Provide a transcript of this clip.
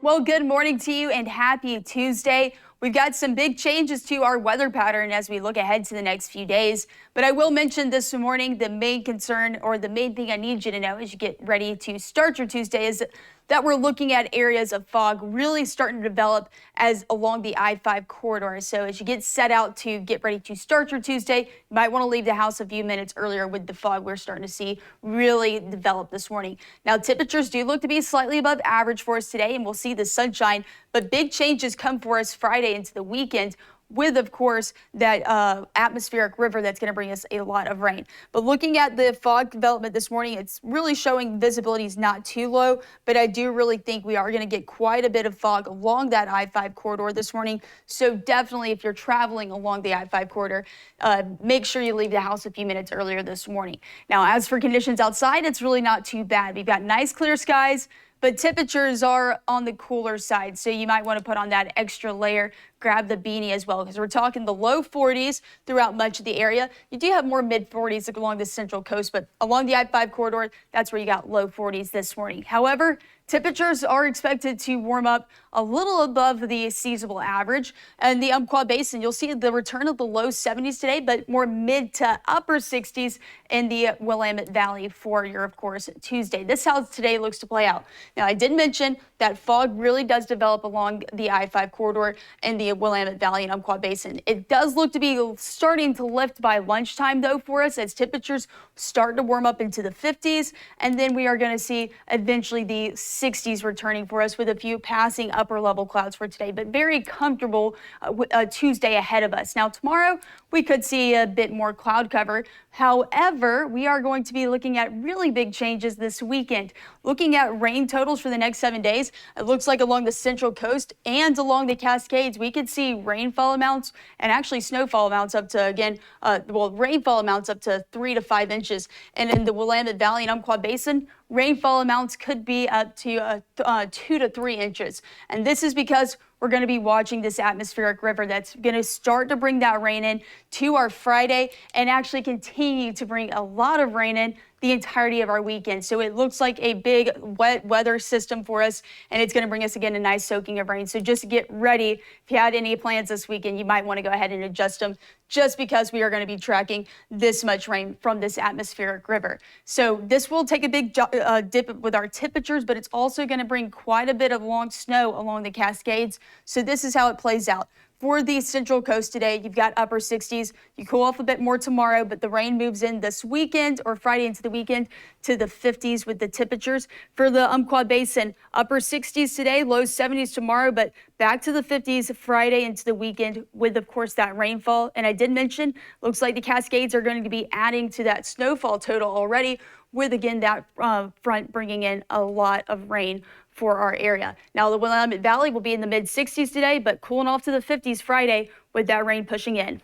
Well, good morning to you and happy Tuesday. We've got some big changes to our weather pattern as we look ahead to the next few days. But I will mention this morning the main concern or the main thing I need you to know as you get ready to start your Tuesday is that we're looking at areas of fog really starting to develop as along the I-5 corridor. So as you get set out to get ready to start your Tuesday, you might want to leave the house a few minutes earlier with the fog we're starting to see really develop this morning. Now, temperatures do look to be slightly above average for us today, and we'll see the sunshine, but big changes come for us Friday into the weekend, with, of course, that atmospheric river that's going to bring us a lot of rain. But looking at the fog development this morning, it's really showing visibility is not too low, but I do really think we are going to get quite a bit of fog along that I-5 corridor this morning. So definitely, if you're traveling along the I-5 corridor, make sure you leave the house a few minutes earlier this morning. Now, as for conditions outside, it's really not too bad. We've got nice clear skies, but temperatures are on the cooler side, so you might want to put on that extra layer. Grab the beanie as well, because we're talking the low 40s throughout much of the area. You do have more mid 40s along the central coast, but along the I-5 corridor, that's where you got low 40s this morning. However, temperatures are expected to warm up a little above the seasonal average. And the Umpqua Basin, you'll see the return of the low 70s today, but more mid to upper 60s in the Willamette Valley for your, of course, Tuesday. This is how today looks to play out. Now, I did mention that fog really does develop along the I-5 corridor and the Willamette Valley and Umpqua Basin. It does look to be starting to lift by lunchtime, though, for us as temperatures start to warm up into the 50s. And then we are going to see eventually the 60s returning for us with a few passing upper level clouds for today, but very comfortable Tuesday ahead of us. Now, tomorrow we could see a bit more cloud cover. However, we are going to be looking at really big changes this weekend. Looking at rain totals for the next 7 days, it looks like along the central coast and along the Cascades, we could see rainfall amounts and actually snowfall amounts up to, again, rainfall amounts up to 3 to 5 inches. And in the Willamette Valley and Umpqua Basin, rainfall amounts could be up to 2 to 3 inches. And this is because we're going to be watching this atmospheric river that's going to start to bring that rain in to our Friday and actually continue to bring a lot of rain in the entirety of our weekend. So it looks like a big wet weather system for us, and it's going to bring us again a nice soaking of rain. So just get ready. If you had any plans this weekend, you might want to go ahead and adjust them, just because we are going to be tracking this much rain from this atmospheric river. So this will take a big dip with our temperatures, but it's also going to bring quite a bit of long snow along the Cascades. So this is how it plays out. For the central coast today, you've got upper 60s. You cool off a bit more tomorrow, but the rain moves in this weekend or Friday into the weekend to the 50s with the temperatures. For the Umpqua Basin, upper 60s today, low 70s tomorrow, but back to the 50s Friday into the weekend with, of course, that rainfall. And I did mention, looks like the Cascades are going to be adding to that snowfall total already, with, again, that front bringing in a lot of rain for our area. Now, the Willamette Valley will be in the mid 60s today, but cooling off to the 50s Friday with that rain pushing in.